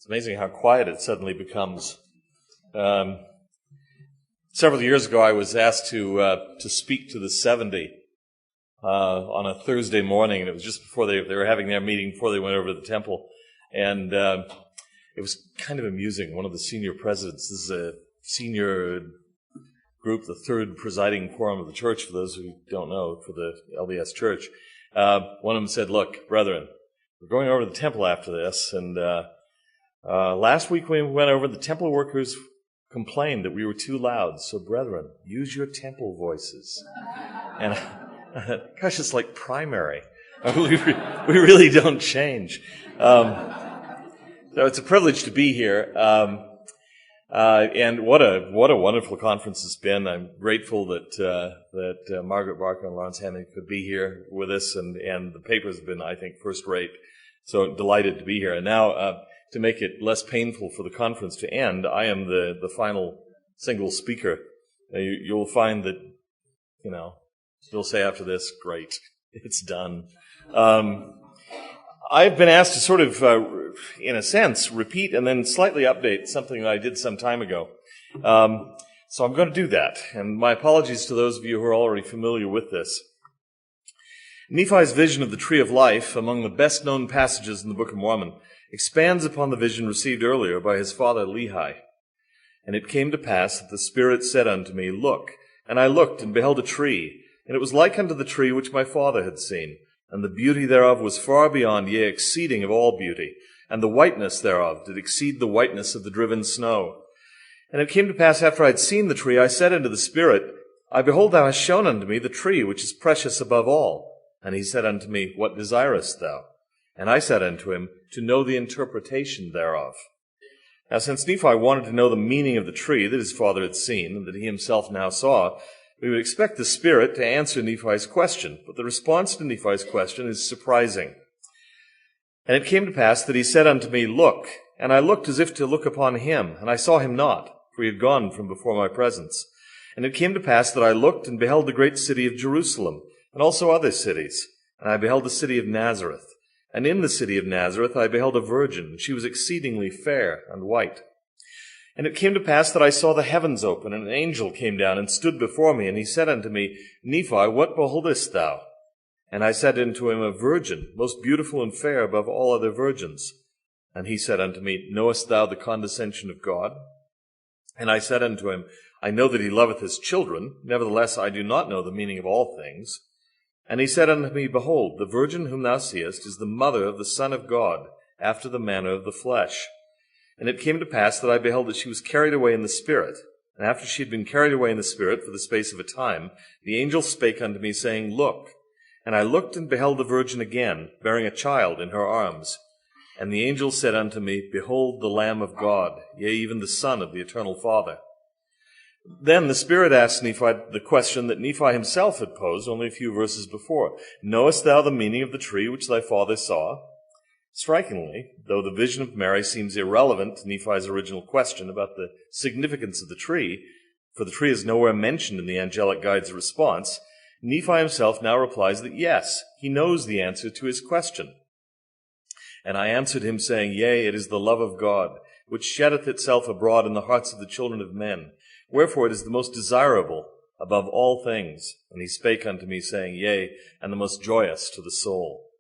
It's amazing how quiet it suddenly becomes. Several years ago, I was asked to speak to the 70 on a Thursday morning, and it was just before they were having their meeting before they went over to the temple. And it was kind of amusing. One of the senior presidents, this is a senior group, the third presiding quorum of the church, for those who don't know, for the LDS church. One of them said, "Look, brethren, we're going over to the temple after this, and last week when we went over, the temple workers complained that we were too loud. So, brethren, use your temple voices." And I thought, gosh, it's like primary. We really don't change. So it's a privilege to be here. And what a wonderful conference it's been. I'm grateful that Margaret Barker and Lawrence Hammond could be here with us, and the papers have been, I think, first rate. So delighted to be here. And now, to make it less painful for the conference to end, I am the final single speaker. You'll find that, they'll say after this, great, it's done. I've been asked to sort of, in a sense, repeat and then slightly update something that I did some time ago. So I'm going to do that. And my apologies to those of you who are already familiar with this. Nephi's vision of the tree of life, among the best-known passages in the Book of Mormon, expands upon the vision received earlier by his father Lehi. "And it came to pass that the Spirit said unto me, Look, and I looked, and beheld a tree, and it was like unto the tree which my father had seen, and the beauty thereof was far beyond, yea, exceeding of all beauty, and the whiteness thereof did exceed the whiteness of the driven snow. And it came to pass, after I had seen the tree, I said unto the Spirit, I behold, thou hast shown unto me the tree which is precious above all. And he said unto me, What desirest thou? And I said unto him, To know the interpretation thereof." Now, since Nephi wanted to know the meaning of the tree that his father had seen, and that he himself now saw, we would expect the Spirit to answer Nephi's question, but the response to Nephi's question is surprising. "And it came to pass that he said unto me, Look, and I looked as if to look upon him, and I saw him not, for he had gone from before my presence. And it came to pass that I looked and beheld the great city of Jerusalem, and also other cities. And I beheld the city of Nazareth. And in the city of Nazareth I beheld a virgin, and she was exceedingly fair and white. And it came to pass that I saw the heavens open, and an angel came down and stood before me, and he said unto me, Nephi, what beholdest thou? And I said unto him, A virgin, most beautiful and fair above all other virgins. And he said unto me, Knowest thou the condescension of God? And I said unto him, I know that he loveth his children, nevertheless I do not know the meaning of all things. And he said unto me, Behold, the virgin whom thou seest is the mother of the Son of God, after the manner of the flesh. And it came to pass that I beheld that she was carried away in the Spirit. And after she had been carried away in the Spirit for the space of a time, the angel spake unto me, saying, Look. And I looked and beheld the virgin again, bearing a child in her arms. And the angel said unto me, Behold the Lamb of God, yea, even the Son of the Eternal Father. Then the Spirit asked Nephi the question that Nephi himself had posed only a few verses before. Knowest thou the meaning of the tree which thy father saw? Strikingly, though the vision of Mary seems irrelevant to Nephi's original question about the significance of the tree, for the tree is nowhere mentioned in the angelic guide's response, Nephi himself now replies that yes, he knows the answer to his question. And I answered him, saying, Yea, it is the love of God, which sheddeth itself abroad in the hearts of the children of men. Wherefore it is the most desirable above all things. And he spake unto me, saying, Yea, and the most joyous to the soul.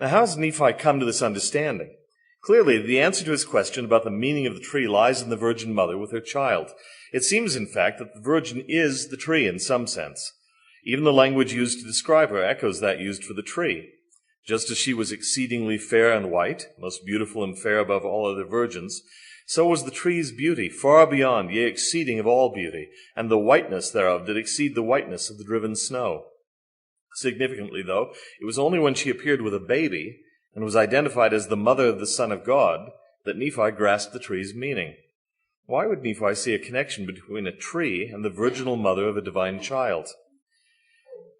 Now how has Nephi come to this understanding? Clearly, the answer to his question about the meaning of the tree lies in the virgin mother with her child. It seems, in fact, that the virgin is the tree in some sense. Even the language used to describe her echoes that used for the tree. Just as she was exceedingly fair and white, most beautiful and fair above all other virgins, so was the tree's beauty far beyond, yea, exceeding of all beauty, and the whiteness thereof did exceed the whiteness of the driven snow. Significantly, though, it was only when she appeared with a baby and was identified as the mother of the Son of God that Nephi grasped the tree's meaning. Why would Nephi see a connection between a tree and the virginal mother of a divine child?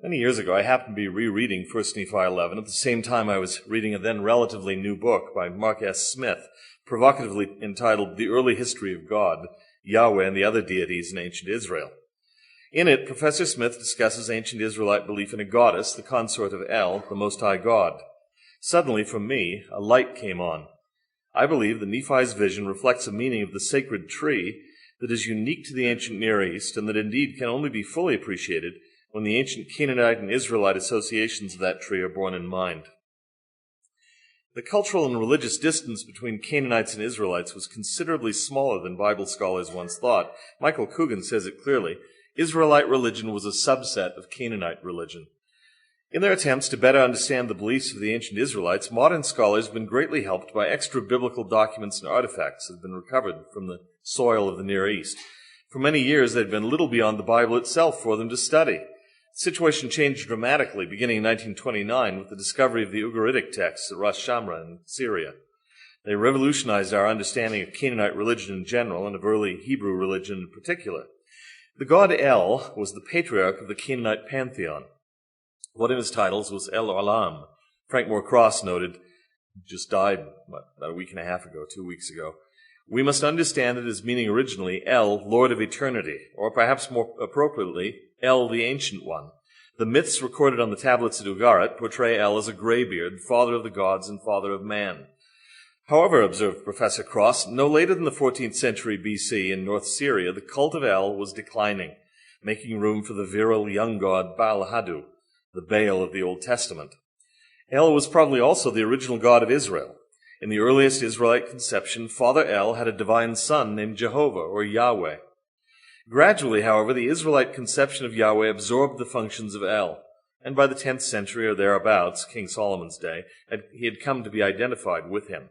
Many years ago, I happened to be rereading 1 Nephi 11 at the same time I was reading a then relatively new book by Mark S. Smith, provocatively entitled The Early History of God, Yahweh and the Other Deities in Ancient Israel. In it, Professor Smith discusses ancient Israelite belief in a goddess, the consort of El, the Most High God. Suddenly, from me, a light came on. I believe that Nephi's vision reflects a meaning of the sacred tree that is unique to the ancient Near East, and that indeed can only be fully appreciated when the ancient Canaanite and Israelite associations of that tree are borne in mind. The cultural and religious distance between Canaanites and Israelites was considerably smaller than Bible scholars once thought. Michael Coogan says it clearly. Israelite religion was a subset of Canaanite religion. In their attempts to better understand the beliefs of the ancient Israelites, modern scholars have been greatly helped by extra-biblical documents and artifacts that have been recovered from the soil of the Near East. For many years, there had been little beyond the Bible itself for them to study. The situation changed dramatically beginning in 1929 with the discovery of the Ugaritic texts at Ras Shamra in Syria. They revolutionized our understanding of Canaanite religion in general and of early Hebrew religion in particular. The god El was the patriarch of the Canaanite pantheon. One of his titles was El Olam. Frank Moore Cross noted, just died about a week and a half ago, 2 weeks ago, we must understand it as meaning originally El, Lord of Eternity, or perhaps more appropriately, El, the Ancient One. The myths recorded on the tablets at Ugarit portray El as a graybeard, father of the gods and father of man. However, observed Professor Cross, no later than the 14th century BC in North Syria, the cult of El was declining, making room for the virile young god Baal-Hadu, the Baal of the Old Testament. El was probably also the original god of Israel. In the earliest Israelite conception, Father El had a divine son named Jehovah, or Yahweh. Gradually, however, the Israelite conception of Yahweh absorbed the functions of El, and by the 10th century or thereabouts, King Solomon's day, he had come to be identified with him.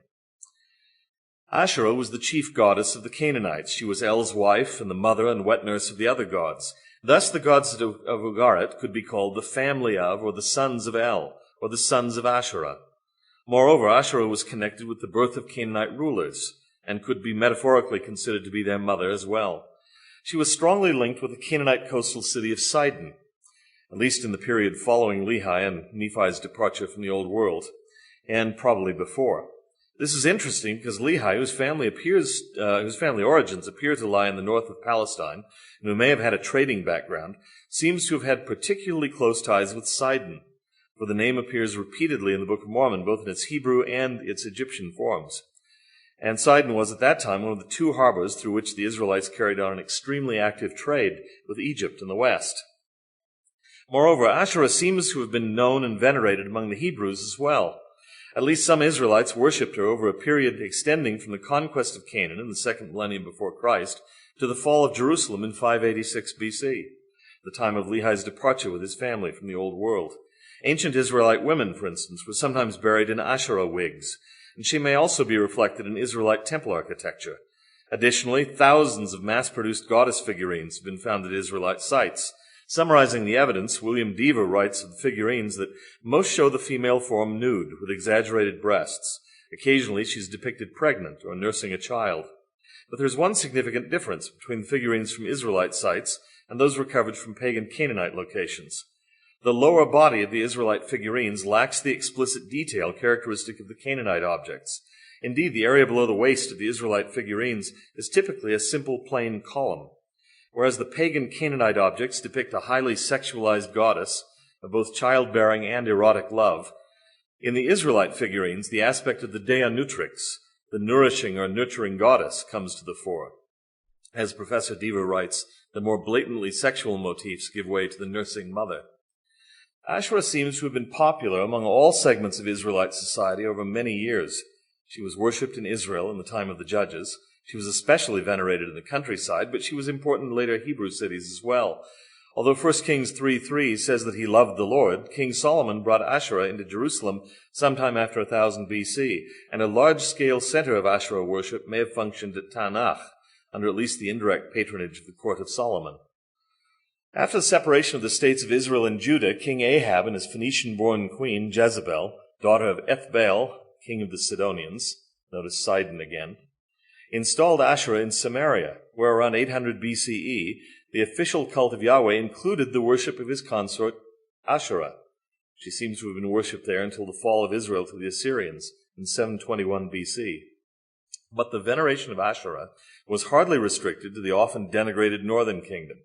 Asherah was the chief goddess of the Canaanites. She was El's wife and the mother and wet nurse of the other gods. Thus, the gods of Ugarit could be called the family of, or the sons of El, or the sons of Asherah. Moreover, Asherah was connected with the birth of Canaanite rulers, and could be metaphorically considered to be their mother as well. She was strongly linked with the Canaanite coastal city of Sidon, at least in the period following Lehi and Nephi's departure from the Old World, and probably before. This is interesting because Lehi, whose family origins appear to lie in the north of Palestine, and who may have had a trading background, seems to have had particularly close ties with Sidon, for the name appears repeatedly in the Book of Mormon, both in its Hebrew and its Egyptian forms. And Sidon was at that time one of the two harbors through which the Israelites carried on an extremely active trade with Egypt in the west. Moreover, Asherah seems to have been known and venerated among the Hebrews as well. At least some Israelites worshipped her over a period extending from the conquest of Canaan in the second millennium before Christ to the fall of Jerusalem in 586 BC, the time of Lehi's departure with his family from the Old World. Ancient Israelite women, for instance, were sometimes buried in Asherah wigs, and she may also be reflected in Israelite temple architecture. Additionally, thousands of mass-produced goddess figurines have been found at Israelite sites. Summarizing the evidence, William Dever writes of the figurines that most show the female form nude, with exaggerated breasts. Occasionally, she's depicted pregnant or nursing a child. But there's one significant difference between the figurines from Israelite sites and those recovered from pagan Canaanite locations. The lower body of the Israelite figurines lacks the explicit detail characteristic of the Canaanite objects. Indeed, the area below the waist of the Israelite figurines is typically a simple plain column, whereas the pagan Canaanite objects depict a highly sexualized goddess of both childbearing and erotic love. In the Israelite figurines, the aspect of the Dea Nutrix, the nourishing or nurturing goddess, comes to the fore. As Professor Dever writes, the more blatantly sexual motifs give way to the nursing mother. Asherah seems to have been popular among all segments of Israelite society over many years. She was worshipped in Israel in the time of the Judges. She was especially venerated in the countryside, but she was important in later Hebrew cities as well. Although 1 Kings 3:3 says that he loved the Lord, King Solomon brought Asherah into Jerusalem sometime after 1000 BC, and a large-scale center of Asherah worship may have functioned at Tanakh, under at least the indirect patronage of the court of Solomon. After the separation of the states of Israel and Judah, King Ahab and his Phoenician-born queen Jezebel, daughter of Ethbaal, king of the Sidonians, notice Sidon again, installed Asherah in Samaria, where around 800 BCE, the official cult of Yahweh included the worship of his consort Asherah. She seems to have been worshipped there until the fall of Israel to the Assyrians in 721 BC. But the veneration of Asherah was hardly restricted to the often denigrated northern kingdom.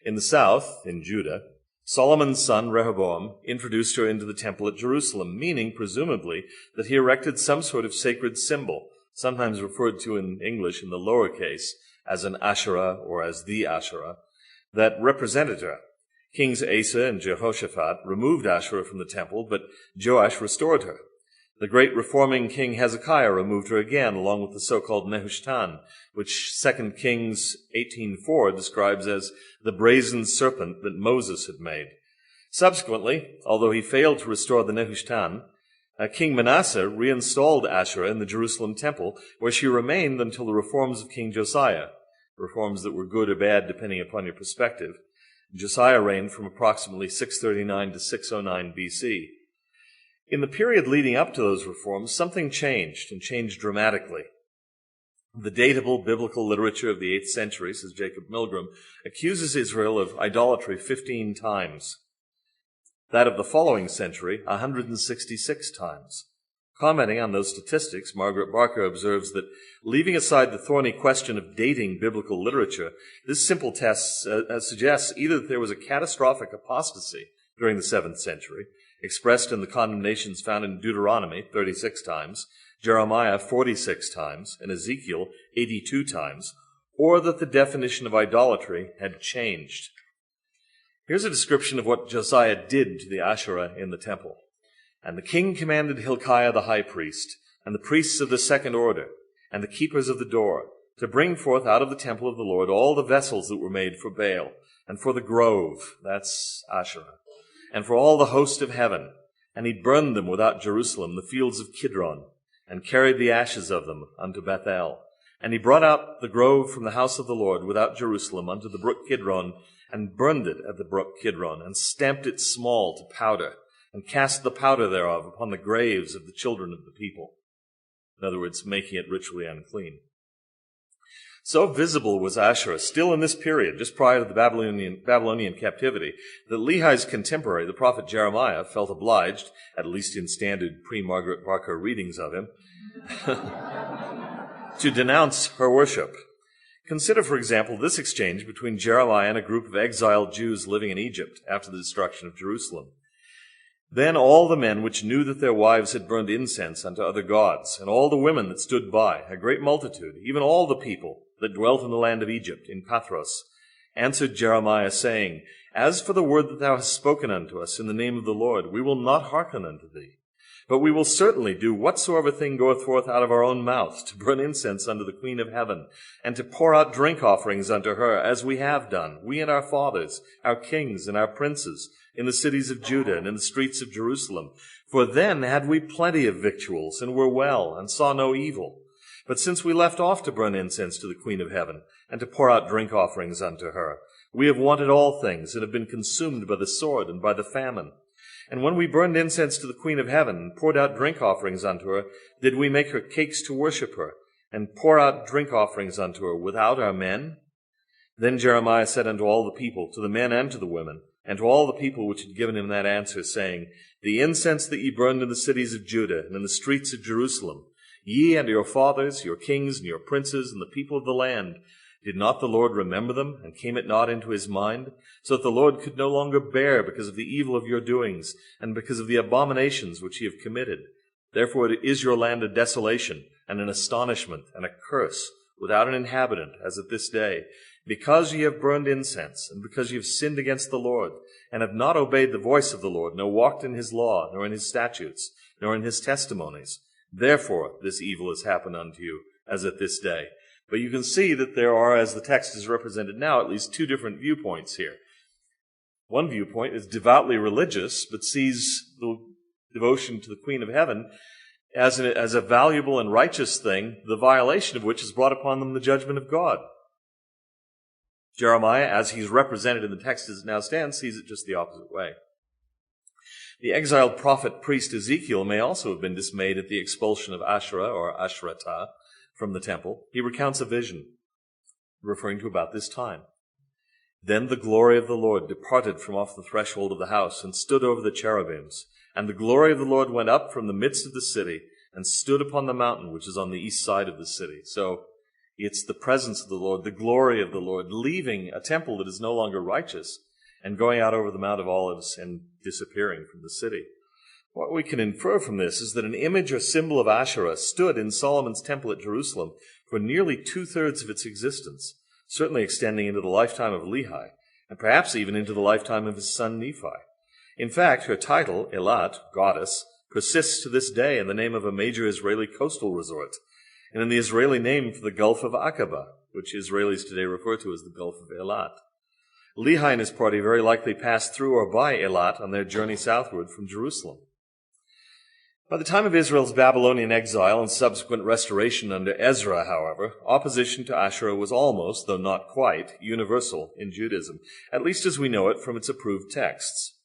In the south, in Judah, Solomon's son Rehoboam introduced her into the temple at Jerusalem, meaning, presumably, that he erected some sort of sacred symbol, sometimes referred to in English in the lowercase as an Asherah or as the Asherah, that represented her. Kings Asa and Jehoshaphat removed Asherah from the temple, but Joash restored her. The great reforming King Hezekiah removed her again, along with the so-called Nehushtan, which 2 Kings 18:4 describes as the brazen serpent that Moses had made. Subsequently, although he failed to restore the Nehushtan, King Manasseh reinstalled Asherah in the Jerusalem temple, where she remained until the reforms of King Josiah, reforms that were good or bad depending upon your perspective. Josiah reigned from approximately 639 to 609 BC. In the period leading up to those reforms, something changed, and changed dramatically. The datable biblical literature of the 8th century, says Jacob Milgram, accuses Israel of idolatry 15 times. That of the following century, 166 times. Commenting on those statistics, Margaret Barker observes that, leaving aside the thorny question of dating biblical literature, this simple test suggests either that there was a catastrophic apostasy during the 7th century, expressed in the condemnations found in Deuteronomy 36 times, Jeremiah 46 times, and Ezekiel 82 times, or that the definition of idolatry had changed. Here's a description of what Josiah did to the Asherah in the temple. And the king commanded Hilkiah the high priest, and the priests of the second order, and the keepers of the door, to bring forth out of the temple of the Lord all the vessels that were made for Baal, and for the grove, that's Asherah, and for all the host of heaven. And he burned them without Jerusalem, the fields of Kidron, and carried the ashes of them unto Bethel. And he brought out the grove from the house of the Lord without Jerusalem unto the brook Kidron, and burned it at the brook Kidron, and stamped it small to powder, and cast the powder thereof upon the graves of the children of the people. In other words, making it ritually unclean. So visible was Asherah still in this period, just prior to the Babylonian captivity, that Lehi's contemporary, the prophet Jeremiah, felt obliged, at least in standard pre-Margaret Barker readings of him, to denounce her worship. Consider, for example, this exchange between Jeremiah and a group of exiled Jews living in Egypt after the destruction of Jerusalem. Then all the men which knew that their wives had burned incense unto other gods, and all the women that stood by, a great multitude, even all the people that dwelt in the land of Egypt, in Pathros, answered Jeremiah, saying, As for the word that thou hast spoken unto us in the name of the Lord, we will not hearken unto thee. But we will certainly do whatsoever thing goeth forth out of our own mouths, to burn incense unto the Queen of heaven, and to pour out drink offerings unto her, as we have done, we and our fathers, our kings and our princes, in the cities of Judah and in the streets of Jerusalem. For then had we plenty of victuals, and were well, and saw no evil. But since we left off to burn incense to the Queen of heaven, and to pour out drink offerings unto her, we have wanted all things, and have been consumed by the sword and by the famine. And when we burned incense to the Queen of heaven, and poured out drink offerings unto her, did we make her cakes to worship her, and pour out drink offerings unto her without our men? Then Jeremiah said unto all the people, to the men and to the women, and to all the people which had given him that answer, saying, The incense that ye burned in the cities of Judah, and in the streets of Jerusalem, ye and your fathers, your kings, and your princes, and the people of the land, did not the Lord remember them, and came it not into his mind, so that the Lord could no longer bear because of the evil of your doings, and because of the abominations which ye have committed? Therefore it is your land a desolation, and an astonishment, and a curse, without an inhabitant, as at this day, because ye have burned incense, and because ye have sinned against the Lord, and have not obeyed the voice of the Lord, nor walked in his law, nor in his statutes, nor in his testimonies. Therefore this evil has happened unto you, as at this day. But you can see that there are, as the text is represented now, at least two different viewpoints here. One viewpoint is devoutly religious, but sees the devotion to the Queen of Heaven as a valuable and righteous thing, the violation of which has brought upon them the judgment of God. Jeremiah, as he's represented in the text as it now stands, sees it just the opposite way. The exiled prophet priest Ezekiel may also have been dismayed at the expulsion of Asherah or Asherah from the temple. He recounts a vision, referring to about this time. Then the glory of the Lord departed from off the threshold of the house, and stood over the cherubims. And the glory of the Lord went up from the midst of the city, and stood upon the mountain which is on the east side of the city. So it's the presence of the Lord, the glory of the Lord, leaving a temple that is no longer righteous, and going out over the Mount of Olives and disappearing from the city. What we can infer from this is that an image or symbol of Asherah stood in Solomon's temple at Jerusalem for nearly 2/3 of its existence, certainly extending into the lifetime of Lehi, and perhaps even into the lifetime of his son Nephi. In fact, her title, Elat, goddess, persists to this day in the name of a major Israeli coastal resort, and in the Israeli name for the Gulf of Aqaba, which Israelis today refer to as the Gulf of Elat. Lehi and his party very likely passed through or by Elat on their journey southward from Jerusalem. By the time of Israel's Babylonian exile and subsequent restoration under Ezra, however, opposition to Asherah was almost, though not quite, universal in Judaism, at least as we know it from its approved texts.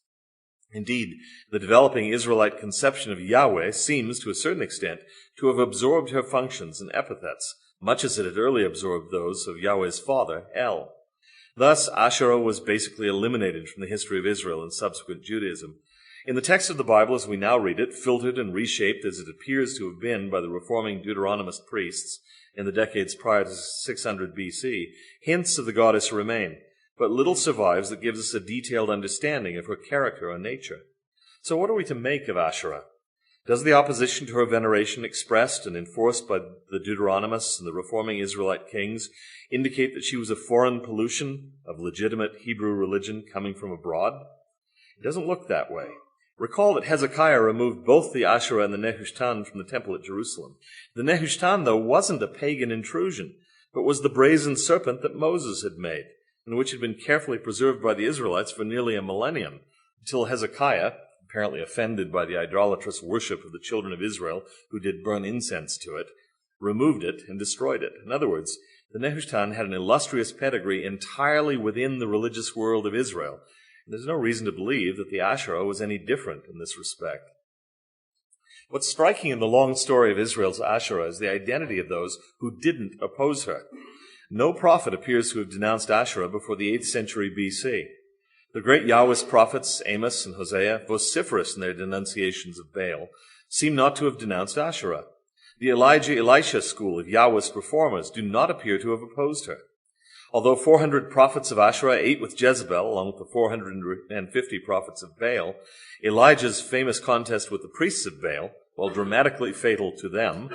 Indeed, the developing Israelite conception of Yahweh seems, to a certain extent, to have absorbed her functions and epithets, much as it had early absorbed those of Yahweh's father, El. Thus, Asherah was basically eliminated from the history of Israel and subsequent Judaism. In the text of the Bible, as we now read it, filtered and reshaped as it appears to have been by the reforming Deuteronomist priests in the decades prior to 600 BC, hints of the goddess remain, but little survives that gives us a detailed understanding of her character or nature. So what are we to make of Asherah? Does the opposition to her veneration expressed and enforced by the Deuteronomists and the reforming Israelite kings indicate that she was a foreign pollution of legitimate Hebrew religion coming from abroad? It doesn't look that way. Recall that Hezekiah removed both the Asherah and the Nehushtan from the temple at Jerusalem. The Nehushtan, though, wasn't a pagan intrusion, but was the brazen serpent that Moses had made, and which had been carefully preserved by the Israelites for nearly a millennium, until Hezekiah, apparently offended by the idolatrous worship of the children of Israel, who did burn incense to it, removed it and destroyed it. In other words, the Nehushtan had an illustrious pedigree entirely within the religious world of Israel. There's no reason to believe that the Asherah was any different in this respect. What's striking in the long story of Israel's Asherah is the identity of those who didn't oppose her. No prophet appears to have denounced Asherah before the 8th century BC. The great Yahwist prophets, Amos and Hosea, vociferous in their denunciations of Baal, seem not to have denounced Asherah. The Elijah-Elisha school of Yahwist reformers do not appear to have opposed her. Although 400 prophets of Asherah ate with Jezebel, along with the 450 prophets of Baal, Elijah's famous contest with the priests of Baal, while dramatically fatal to them,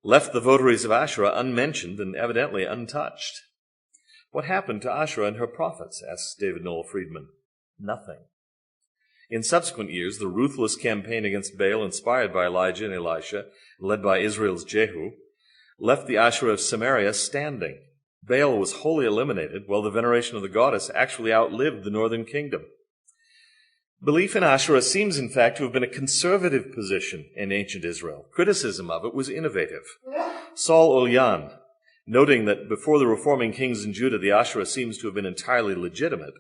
left the votaries of Asherah unmentioned and evidently untouched. What happened to Asherah and her prophets? Asks David Noel Friedman. Nothing. In subsequent years, the ruthless campaign against Baal, inspired by Elijah and Elisha, led by Israel's Jehu, left the Asherah of Samaria standing. Baal was wholly eliminated, while the veneration of the goddess actually outlived the northern kingdom. Belief in Asherah seems, in fact, to have been a conservative position in ancient Israel. Criticism of it was innovative. Saul Olyan, noting that before the reforming kings in Judah the Asherah seems to have been entirely legitimate,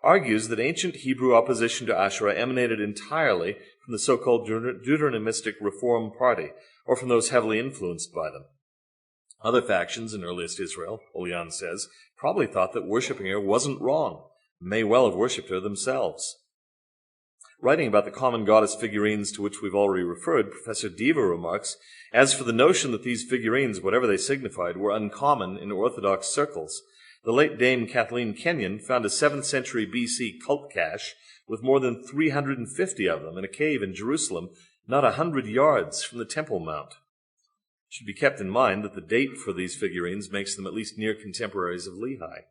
argues that ancient Hebrew opposition to Asherah emanated entirely from the so-called Deuteronomistic Reform Party, or from those heavily influenced by them. Other factions in earliest Israel, Olyan says, probably thought that worshipping her wasn't wrong, may well have worshipped her themselves. Writing about the common goddess figurines to which we've already referred, Professor Deva remarks, as for the notion that these figurines, whatever they signified, were uncommon in Orthodox circles, the late Dame Kathleen Kenyon found a 7th century BC cult cache with more than 350 of them in a cave in Jerusalem, not 100 yards from the Temple Mount. It should be kept in mind that the date for these figurines makes them at least near contemporaries of Lehi.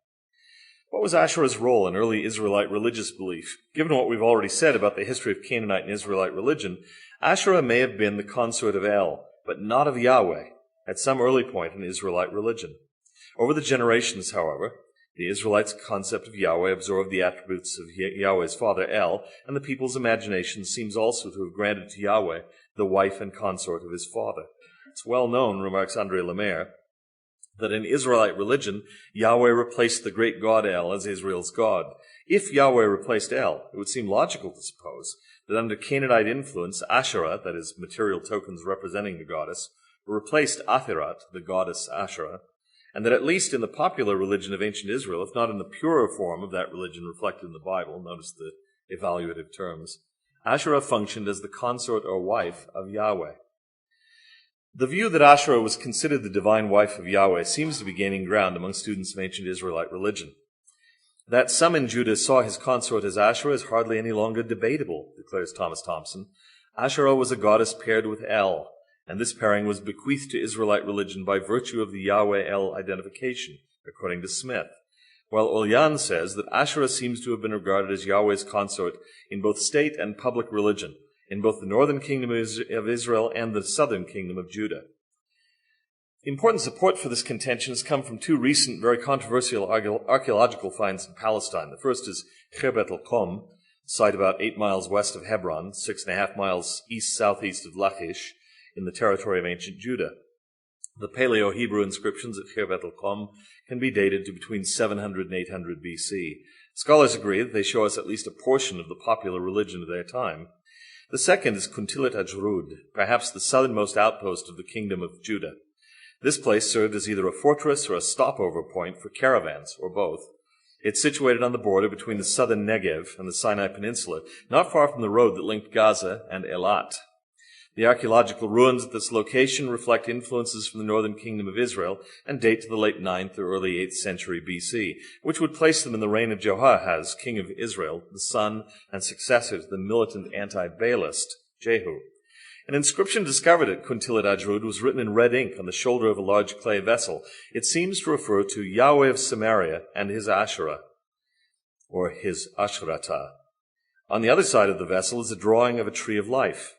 What was Asherah's role in early Israelite religious belief? Given what we've already said about the history of Canaanite and Israelite religion, Asherah may have been the consort of El, but not of Yahweh, at some early point in Israelite religion. Over the generations, however, the Israelites' concept of Yahweh absorbed the attributes of Yahweh's father El, and the people's imagination seems also to have granted to Yahweh the wife and consort of his father. It's well known, remarks André Lemaire, that in Israelite religion, Yahweh replaced the great god El as Israel's god. If Yahweh replaced El, it would seem logical to suppose that under Canaanite influence, Asherah, that is, material tokens representing the goddess, replaced Athirat, the goddess Asherah, and that at least in the popular religion of ancient Israel, if not in the purer form of that religion reflected in the Bible, notice the evaluative terms, Asherah functioned as the consort or wife of Yahweh. The view that Asherah was considered the divine wife of Yahweh seems to be gaining ground among students of ancient Israelite religion. That some in Judah saw his consort as Asherah is hardly any longer debatable, declares Thomas Thompson. Asherah was a goddess paired with El, and this pairing was bequeathed to Israelite religion by virtue of the Yahweh-El identification, according to Smith, while Olyan says that Asherah seems to have been regarded as Yahweh's consort in both state and public religion, in both the northern kingdom of Israel and the southern kingdom of Judah. Important support for this contention has come from two recent, very controversial archaeological finds in Palestine. The first is Khirbet el-Qom, a site about 8 miles west of Hebron, 6.5 miles east-southeast of Lachish, in the territory of ancient Judah. The Paleo-Hebrew inscriptions at Khirbet el-Qom can be dated to between 700 and 800 BC. Scholars agree that they show us at least a portion of the popular religion of their time. The second is Kuntilat Ajrud, perhaps the southernmost outpost of the kingdom of Judah. This place served as either a fortress or a stopover point for caravans, or both. It's situated on the border between the southern Negev and the Sinai Peninsula, not far from the road that linked Gaza and Eilat. The archaeological ruins at this location reflect influences from the northern kingdom of Israel and date to the late 9th or early 8th century BC, which would place them in the reign of Jehoahaz, king of Israel, the son and successor to the militant anti-Baalist Jehu. An inscription discovered at Kuntilat Ajrud was written in red ink on the shoulder of a large clay vessel. It seems to refer to Yahweh of Samaria and his Asherah, or his Asherata. On the other side of the vessel is a drawing of a tree of life.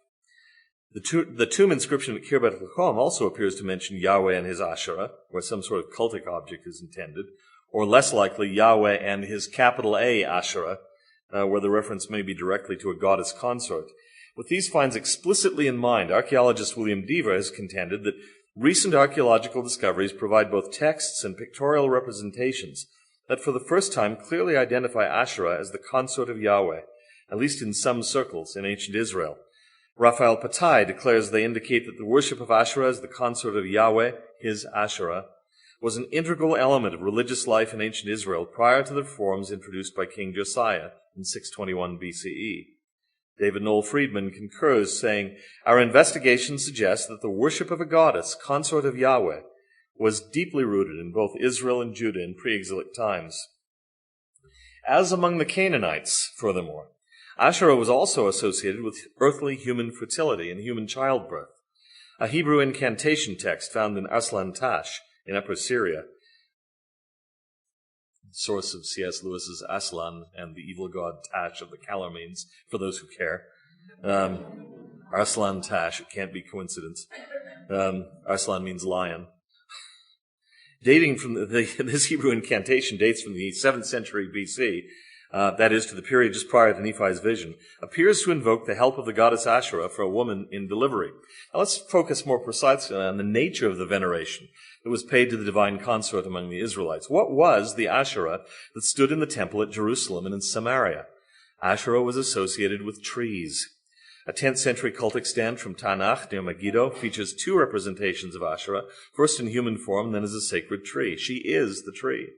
The tomb inscription at Khirbet el-Qom also appears to mention Yahweh and his Asherah, where some sort of cultic object is intended, or less likely Yahweh and his capital A Asherah, where the reference may be directly to a goddess consort. With these finds explicitly in mind, archaeologist William Deaver has contended that recent archaeological discoveries provide both texts and pictorial representations that for the first time clearly identify Asherah as the consort of Yahweh, at least in some circles in ancient Israel. Raphael Patai declares they indicate that the worship of Asherah as the consort of Yahweh, his Asherah, was an integral element of religious life in ancient Israel prior to the reforms introduced by King Josiah in 621 BCE. David Noel Friedman concurs, saying, "Our investigation suggests that the worship of a goddess, consort of Yahweh, was deeply rooted in both Israel and Judah in pre-exilic times." As among the Canaanites, furthermore, Asherah was also associated with earthly human fertility and human childbirth. A Hebrew incantation text found in Aslan Tash in Upper Syria, source of C.S. Lewis's Aslan and the evil god Tash of the Calormenes, for those who care. Aslan Tash, it can't be coincidence. Aslan means lion. Dating from this Hebrew incantation dates from the 7th century BC, that is, to the period just prior to Nephi's vision, appears to invoke the help of the goddess Asherah for a woman in delivery. Now let's focus more precisely on the nature of the veneration that was paid to the divine consort among the Israelites. What was the Asherah that stood in the temple at Jerusalem and in Samaria? Asherah was associated with trees. A 10th century cultic stand from Tanakh near Megiddo features two representations of Asherah, first in human form, then as a sacred tree. She is the tree.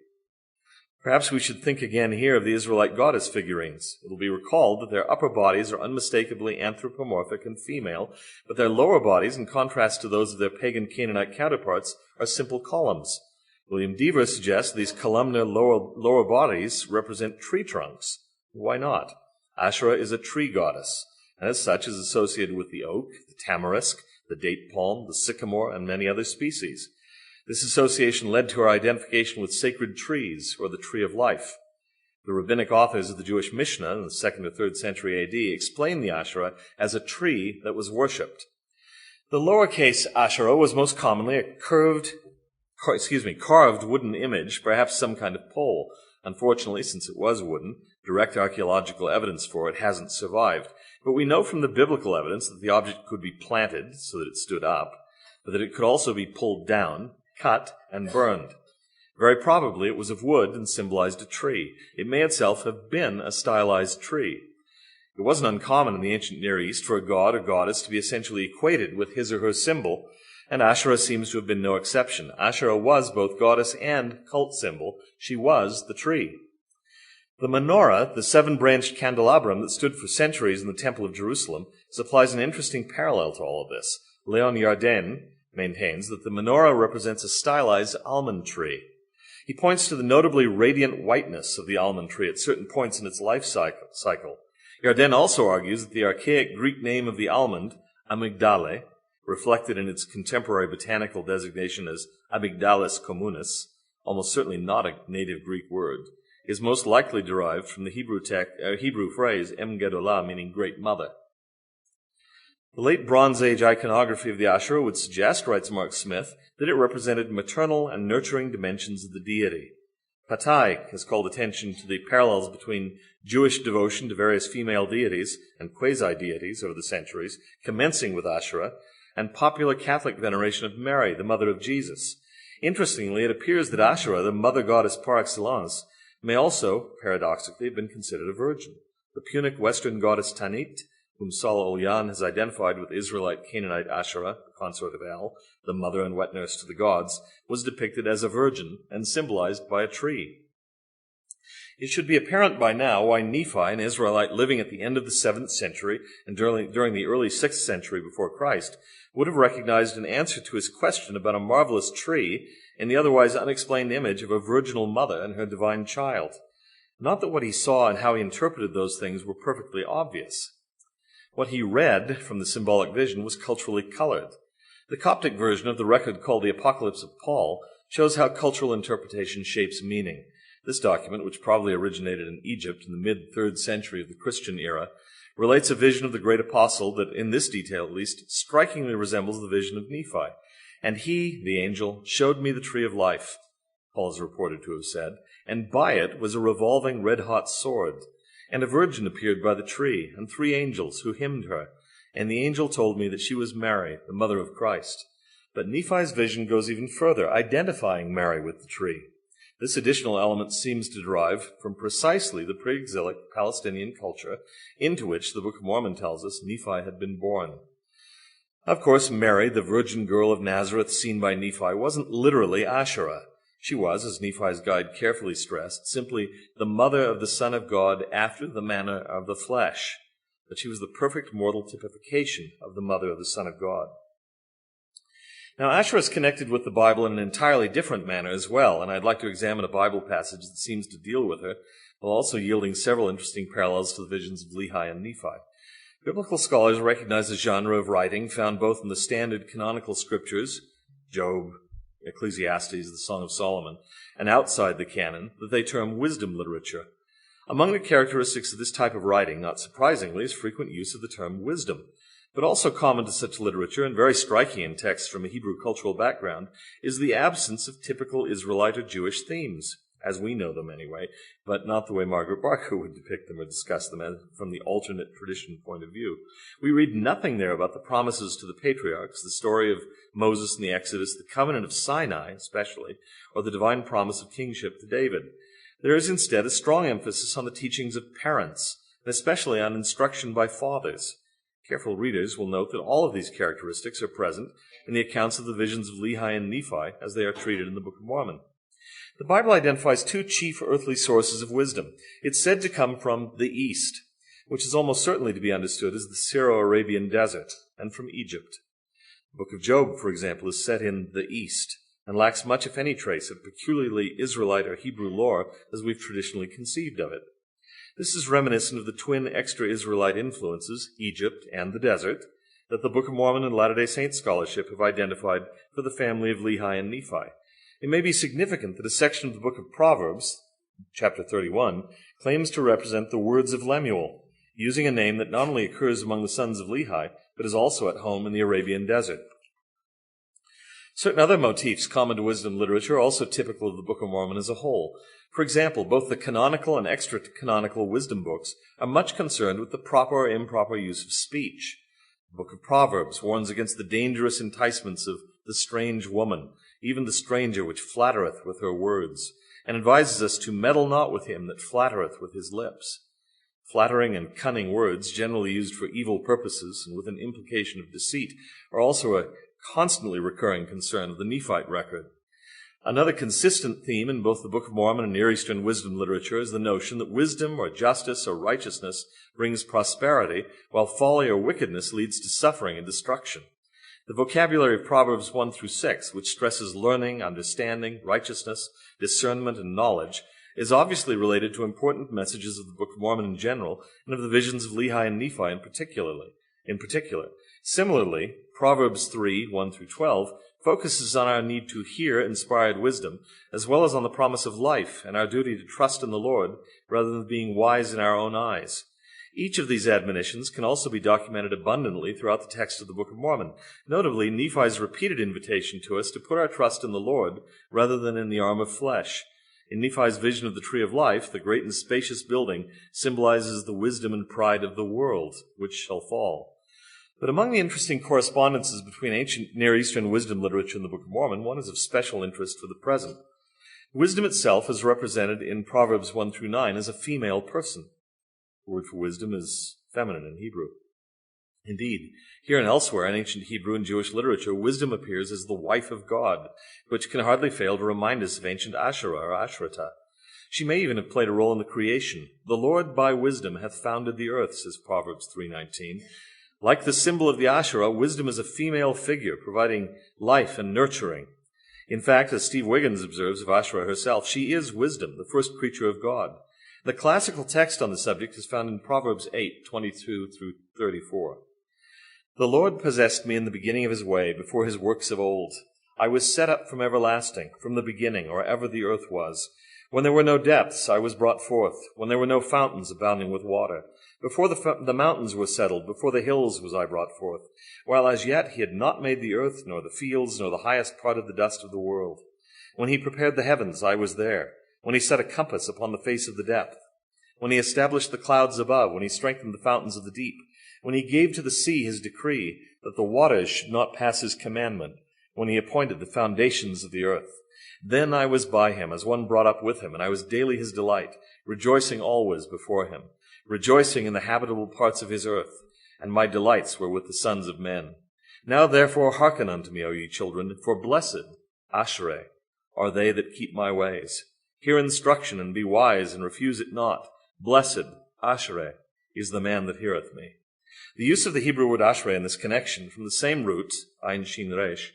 Perhaps we should think again here of the Israelite goddess figurines. It will be recalled that their upper bodies are unmistakably anthropomorphic and female, but their lower bodies, in contrast to those of their pagan Canaanite counterparts, are simple columns. William Deaver suggests these columnar lower bodies represent tree trunks. Why not? Asherah is a tree goddess, and as such is associated with the oak, the tamarisk, the date palm, the sycamore, and many other species. This association led to our identification with sacred trees, or the tree of life. The rabbinic authors of the Jewish Mishnah in the 2nd or 3rd century AD explained the Asherah as a tree that was worshipped. The lowercase Asherah was most commonly a carved wooden image, perhaps some kind of pole. Unfortunately, since it was wooden, direct archaeological evidence for it hasn't survived. But we know from the biblical evidence that the object could be planted so that it stood up, but that it could also be pulled down, cut, and burned. Very probably it was of wood and symbolized a tree. It may itself have been a stylized tree. It wasn't uncommon in the ancient Near East for a god or goddess to be essentially equated with his or her symbol, and Asherah seems to have been no exception. Asherah was both goddess and cult symbol. She was the tree. The menorah, the 7-branched candelabrum that stood for centuries in the Temple of Jerusalem, supplies an interesting parallel to all of this. Leon Yarden maintains that the menorah represents a stylized almond tree. He points to the notably radiant whiteness of the almond tree at certain points in its life cycle. Yarden also argues that the archaic Greek name of the almond, amygdale, reflected in its contemporary botanical designation as Amygdalus communis, almost certainly not a native Greek word, is most likely derived from the Hebrew phrase Em Gedolah, meaning great mother. The late Bronze Age iconography of the Asherah would suggest, writes Mark Smith, that it represented maternal and nurturing dimensions of the deity. Patai has called attention to the parallels between Jewish devotion to various female deities and quasi-deities over the centuries, commencing with Asherah, and popular Catholic veneration of Mary, the mother of Jesus. Interestingly, it appears that Asherah, the mother goddess par excellence, may also, paradoxically, have been considered a virgin. The Punic Western goddess Tanit, whom Salah Olyan has identified with Israelite Canaanite Asherah, the consort of El, the mother and wet nurse to the gods, was depicted as a virgin and symbolized by a tree. It should be apparent by now why Nephi, an Israelite living at the end of the 7th century and during the early 6th century before Christ, would have recognized an answer to his question about a marvelous tree in the otherwise unexplained image of a virginal mother and her divine child. Not that what he saw and how he interpreted those things were perfectly obvious. What he read from the symbolic vision was culturally colored. The Coptic version of the record called the Apocalypse of Paul shows how cultural interpretation shapes meaning. This document, which probably originated in Egypt in the mid-3rd century of the Christian era, relates a vision of the great apostle that, in this detail at least, strikingly resembles the vision of Nephi. And he, the angel, showed me the tree of life, Paul is reported to have said, and by it was a revolving red-hot sword. And a virgin appeared by the tree, and 3 angels who hymned her. And the angel told me that she was Mary, the mother of Christ. But Nephi's vision goes even further, identifying Mary with the tree. This additional element seems to derive from precisely the pre-exilic Palestinian culture into which the Book of Mormon tells us Nephi had been born. Of course, Mary, the virgin girl of Nazareth seen by Nephi, wasn't literally Asherah. She was, as Nephi's guide carefully stressed, simply the mother of the Son of God after the manner of the flesh. But she was the perfect mortal typification of the mother of the Son of God. Now, Asherah is connected with the Bible in an entirely different manner as well, and I'd like to examine a Bible passage that seems to deal with her, while also yielding several interesting parallels to the visions of Lehi and Nephi. Biblical scholars recognize a genre of writing found both in the standard canonical scriptures, Job, Ecclesiastes, the Song of Solomon, and outside the canon, that they term wisdom literature. Among the characteristics of this type of writing, not surprisingly, is frequent use of the term wisdom. But also common to such literature, and very striking in texts from a Hebrew cultural background, is the absence of typical Israelite or Jewish themes, as we know them anyway, but not the way Margaret Barker would depict them or discuss them as from the alternate tradition point of view. We read nothing there about the promises to the patriarchs, the story of Moses and the Exodus, the covenant of Sinai especially, or the divine promise of kingship to David. There is instead a strong emphasis on the teachings of parents, and especially on instruction by fathers. Careful readers will note that all of these characteristics are present in the accounts of the visions of Lehi and Nephi as they are treated in the Book of Mormon. The Bible identifies 2 chief earthly sources of wisdom. It's said to come from the East, which is almost certainly to be understood as the Syro-Arabian desert, and from Egypt. The Book of Job, for example, is set in the East and lacks much, if any, trace of peculiarly Israelite or Hebrew lore as we've traditionally conceived of it. This is reminiscent of the twin extra-Israelite influences, Egypt and the desert, that the Book of Mormon and Latter-day Saint scholarship have identified for the family of Lehi and Nephi. It may be significant that a section of the Book of Proverbs, chapter 31, claims to represent the words of Lemuel, using a name that not only occurs among the sons of Lehi, but is also at home in the Arabian desert. Certain other motifs common to wisdom literature are also typical of the Book of Mormon as a whole. For example, both the canonical and extra-canonical wisdom books are much concerned with the proper or improper use of speech. The Book of Proverbs warns against the dangerous enticements of the strange woman, even the stranger which flattereth with her words, and advises us to meddle not with him that flattereth with his lips. Flattering and cunning words, generally used for evil purposes and with an implication of deceit, are also a constantly recurring concern of the Nephite record. Another consistent theme in both the Book of Mormon and Near Eastern wisdom literature is the notion that wisdom or justice or righteousness brings prosperity, while folly or wickedness leads to suffering and destruction. The vocabulary of Proverbs 1 through 6, which stresses learning, understanding, righteousness, discernment, and knowledge, is obviously related to important messages of the Book of Mormon in general and of the visions of Lehi and Nephi in particular. Similarly, Proverbs 3, 1 through 12, focuses on our need to hear inspired wisdom, as well as on the promise of life and our duty to trust in the Lord rather than being wise in our own eyes. Each of these admonitions can also be documented abundantly throughout the text of the Book of Mormon, notably Nephi's repeated invitation to us to put our trust in the Lord rather than in the arm of flesh. In Nephi's vision of the tree of life, the great and spacious building symbolizes the wisdom and pride of the world, which shall fall. But among the interesting correspondences between ancient Near Eastern wisdom literature and the Book of Mormon, one is of special interest for the present. Wisdom itself is represented in Proverbs 1 through 9 as a female person. The word for wisdom is feminine in Hebrew. Indeed, here and elsewhere in ancient Hebrew and Jewish literature, wisdom appears as the wife of God, which can hardly fail to remind us of ancient Asherah or Asherah. She may even have played a role in the creation. The Lord by wisdom hath founded the earth, says Proverbs 3:19. Like the symbol of the Asherah, wisdom is a female figure, providing life and nurturing. In fact, as Steve Wiggins observes of Asherah herself, she is wisdom, the first creature of God. The classical text on the subject is found in Proverbs 8:22 through 34. The Lord possessed me in the beginning of his way, before his works of old. I was set up from everlasting, from the beginning, or ever the earth was. When there were no depths, I was brought forth, when there were no fountains abounding with water. Before the mountains were settled, before the hills was I brought forth, while as yet he had not made the earth, nor the fields, nor the highest part of the dust of the world. When he prepared the heavens, I was there. When he set a compass upon the face of the depth. When he established the clouds above, when he strengthened the fountains of the deep. When he gave to the sea his decree, that the waters should not pass his commandment. When he appointed the foundations of the earth. Then I was by him, as one brought up with him, and I was daily his delight, rejoicing always before him, rejoicing in the habitable parts of his earth, and my delights were with the sons of men. Now therefore hearken unto me, O ye children, for blessed, Asherah, are they that keep my ways. Hear instruction, and be wise, and refuse it not. Blessed, Asherah, is the man that heareth me. The use of the Hebrew word Asherah in this connection, from the same root, Ayin Shin Resh,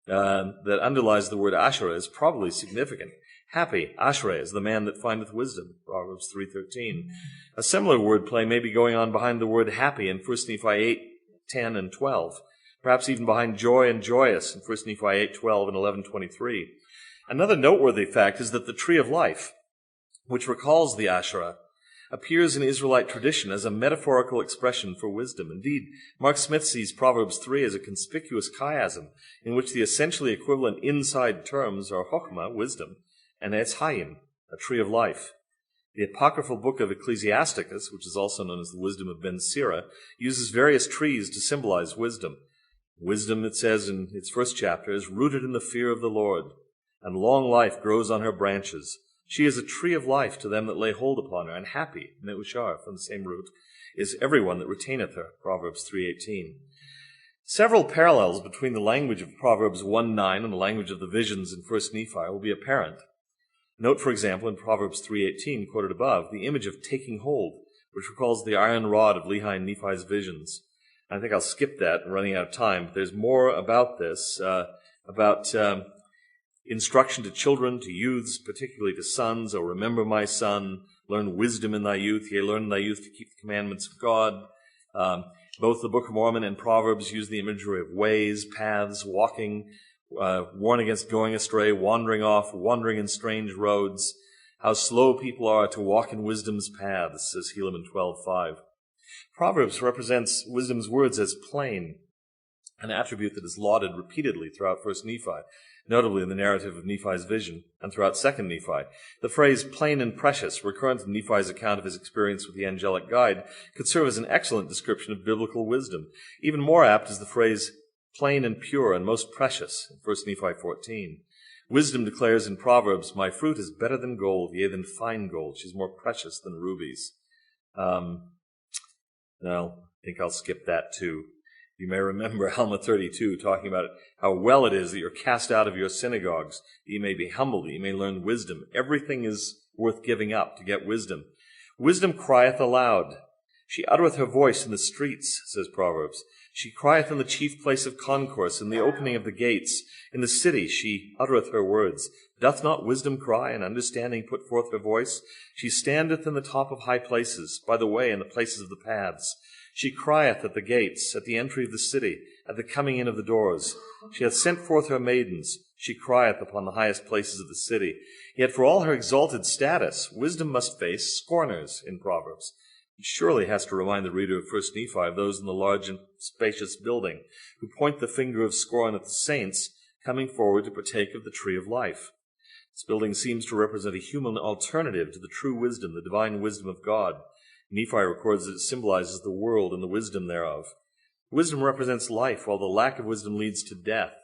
that underlies the word Asherah, is probably significant. Happy, Asherah, is the man that findeth wisdom, Proverbs 3:13. A similar wordplay may be going on behind the word happy in 1 Nephi 8:10 and 12, perhaps even behind joy and joyous in 1 Nephi 8:12 and 11:23. Another noteworthy fact is that the tree of life, which recalls the Asherah, appears in Israelite tradition as a metaphorical expression for wisdom. Indeed, Mark Smith sees Proverbs 3 as a conspicuous chiasm in which the essentially equivalent inside terms are chokhmah, wisdom, and Etz Hayim, a tree of life. The apocryphal book of Ecclesiasticus, which is also known as the Wisdom of Ben Sira, uses various trees to symbolize wisdom. Wisdom, it says in its first chapter, is rooted in the fear of the Lord, and long life grows on her branches. She is a tree of life to them that lay hold upon her, and happy, Neushar, from the same root, is everyone that retaineth her, Proverbs 3:18. Several parallels between the language of Proverbs 1:9 and the language of the visions in 1 Nephi will be apparent. Note, for example, in Proverbs 3:18, quoted above, the image of taking hold, which recalls the iron rod of Lehi and Nephi's visions. I think I'll skip that, running out of time, but there's more about this, about instruction to children, to youths, particularly to sons. O remember, my son, learn wisdom in thy youth. Yea, learn in thy youth to keep the commandments of God. Both the Book of Mormon and Proverbs use the imagery of ways, paths, walking, warn against going astray, wandering off, wandering in strange roads. How slow people are to walk in wisdom's paths, says Helaman 12:5. Proverbs represents wisdom's words as plain, an attribute that is lauded repeatedly throughout 1 Nephi, notably in the narrative of Nephi's vision, and throughout 2 Nephi. The phrase plain and precious, recurrent in Nephi's account of his experience with the angelic guide, could serve as an excellent description of biblical wisdom. Even more apt is the phrase plain and pure and most precious in 1 Nephi 14. Wisdom declares in Proverbs, my fruit is better than gold, yea, than fine gold. She's more precious than rubies. I think I'll skip that too. You may remember Alma 32 talking about how well it is that you're cast out of your synagogues, that you may be humbled, that you may learn wisdom. Everything is worth giving up to get wisdom. Wisdom crieth aloud. She uttereth her voice in the streets, says Proverbs. She crieth in the chief place of concourse, in the opening of the gates. In the city she uttereth her words. Doth not wisdom cry, and understanding put forth her voice? She standeth in the top of high places, by the way and the places of the paths. She crieth at the gates, at the entry of the city, at the coming in of the doors. She hath sent forth her maidens. She crieth upon the highest places of the city. Yet for all her exalted status, wisdom must face scorners in Proverbs. It surely has to remind the reader of 1 Nephi of those in the large and spacious building who point the finger of scorn at the saints coming forward to partake of the tree of life. This building seems to represent a human alternative to the true wisdom, the divine wisdom of God. Nephi records that it symbolizes the world and the wisdom thereof. Wisdom represents life, while the lack of wisdom leads to death.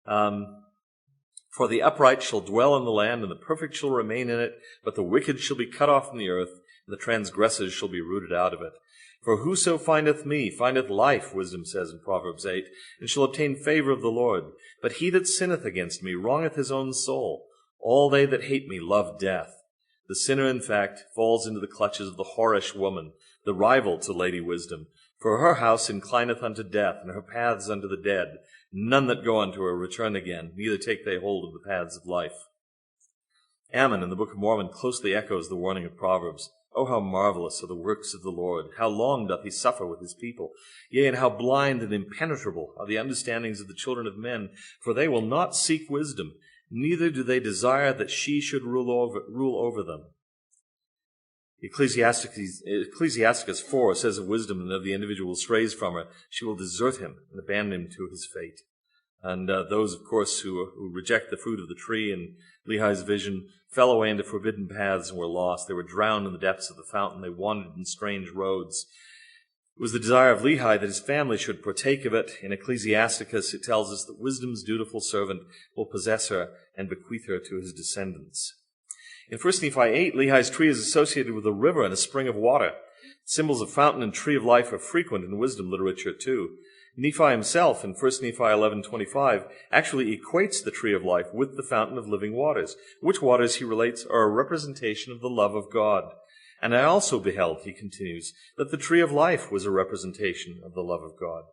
For the upright shall dwell in the land, and the perfect shall remain in it, but the wicked shall be cut off from the earth, and the transgressors shall be rooted out of it. For whoso findeth me findeth life, wisdom says in Proverbs 8, and shall obtain favor of the Lord. But he that sinneth against me wrongeth his own soul. All they that hate me love death. The sinner, in fact, falls into the clutches of the whorish woman, the rival to Lady Wisdom. For her house inclineth unto death, and her paths unto the dead. None that go unto her return again, neither take they hold of the paths of life. Ammon in the Book of Mormon closely echoes the warning of Proverbs. Oh, how marvelous are the works of the Lord! How long doth he suffer with his people? Yea, and how blind and impenetrable are the understandings of the children of men, for they will not seek wisdom, neither do they desire that she should rule over them. Ecclesiasticus 4 says of wisdom, and of the individual who strays from her, she will desert him and abandon him to his fate. And those, of course, who reject the fruit of the tree in Lehi's vision fell away into forbidden paths and were lost. They were drowned in the depths of the fountain. They wandered in strange roads. It was the desire of Lehi that his family should partake of it. In Ecclesiasticus, it tells us that wisdom's dutiful servant will possess her and bequeath her to his descendants. In 1 Nephi 8, Lehi's tree is associated with a river and a spring of water. Symbols of fountain and tree of life are frequent in wisdom literature too. Nephi himself, in 1 Nephi 11:25, actually equates the tree of life with the fountain of living waters, which waters, he relates, are a representation of the love of God. And I also beheld, he continues, that the tree of life was a representation of the love of God.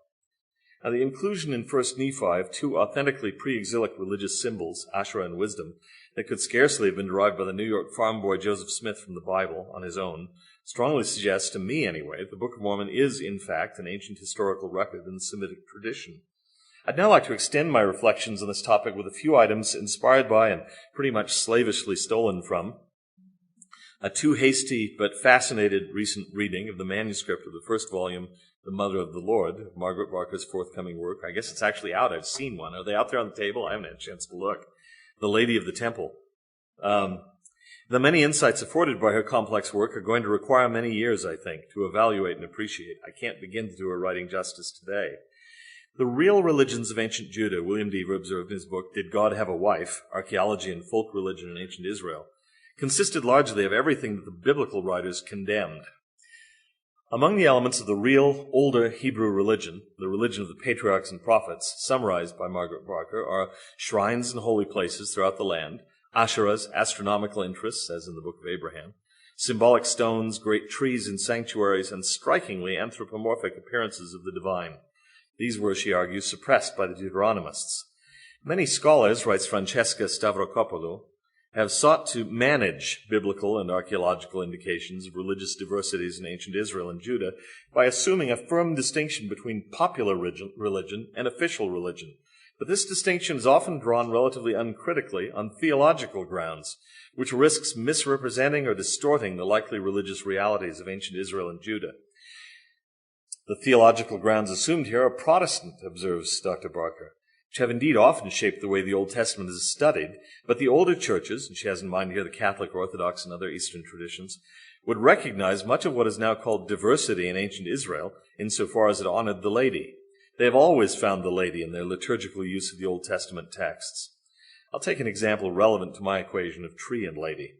Now, the inclusion in 1 Nephi of two authentically pre-exilic religious symbols, Asherah and wisdom, that could scarcely have been derived by the New York farm boy Joseph Smith from the Bible on his own, strongly suggests, to me anyway, that the Book of Mormon is, in fact, an ancient historical record in the Semitic tradition. I'd now like to extend my reflections on this topic with a few items inspired by and pretty much slavishly stolen from a too hasty but fascinated recent reading of the manuscript of the first volume, The Mother of the Lord, of Margaret Barker's forthcoming work. I guess it's actually out. I've seen one. Are they out there on the table? I haven't had a chance to look. The Lady of the Temple. The many insights afforded by her complex work are going to require many years, I think, to evaluate and appreciate. I can't begin to do her writing justice today. The real religions of ancient Judah, William Deaver observed in his book, Did God Have a Wife? Archaeology and Folk Religion in Ancient Israel, consisted largely of everything that the biblical writers condemned. Among the elements of the real, older Hebrew religion, the religion of the patriarchs and prophets, summarized by Margaret Barker, are shrines and holy places throughout the land, Asherah's astronomical interests, as in the Book of Abraham, symbolic stones, great trees and sanctuaries, and strikingly anthropomorphic appearances of the divine. These were, she argues, suppressed by the Deuteronomists. Many scholars, writes Francesca Stavrokopoulou, have sought to manage biblical and archaeological indications of religious diversities in ancient Israel and Judah by assuming a firm distinction between popular religion and official religion. But this distinction is often drawn relatively uncritically on theological grounds, which risks misrepresenting or distorting the likely religious realities of ancient Israel and Judah. The theological grounds assumed here are Protestant, observes Dr. Barker, which have indeed often shaped the way the Old Testament is studied, but the older churches, and she has in mind here the Catholic, Orthodox, and other Eastern traditions, would recognize much of what is now called diversity in ancient Israel, insofar as it honored the lady. They have always found the lady in their liturgical use of the Old Testament texts. I'll take an example relevant to my equation of tree and lady.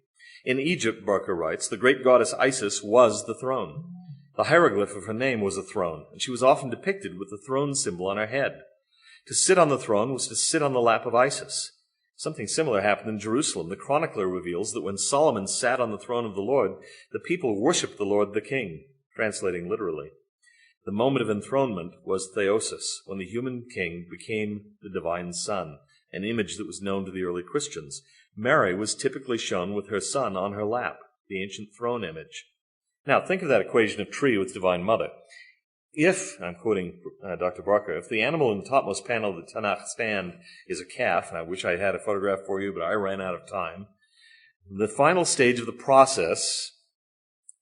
In Egypt, Barker writes, the great goddess Isis was the throne. The hieroglyph of her name was a throne, and she was often depicted with the throne symbol on her head. To sit on the throne was to sit on the lap of Isis. Something similar happened in Jerusalem. The chronicler reveals that when Solomon sat on the throne of the Lord, the people worshipped the Lord the King, translating literally. The moment of enthronement was theosis, when the human king became the divine son, an image that was known to the early Christians. Mary was typically shown with her son on her lap, the ancient throne image. Now, think of that equation of tree with Divine Mother. If, I'm quoting Dr. Barker, if the animal in the topmost panel of the Tanakh stand is a calf, and I wish I had a photograph for you, but I ran out of time, the final stage of the process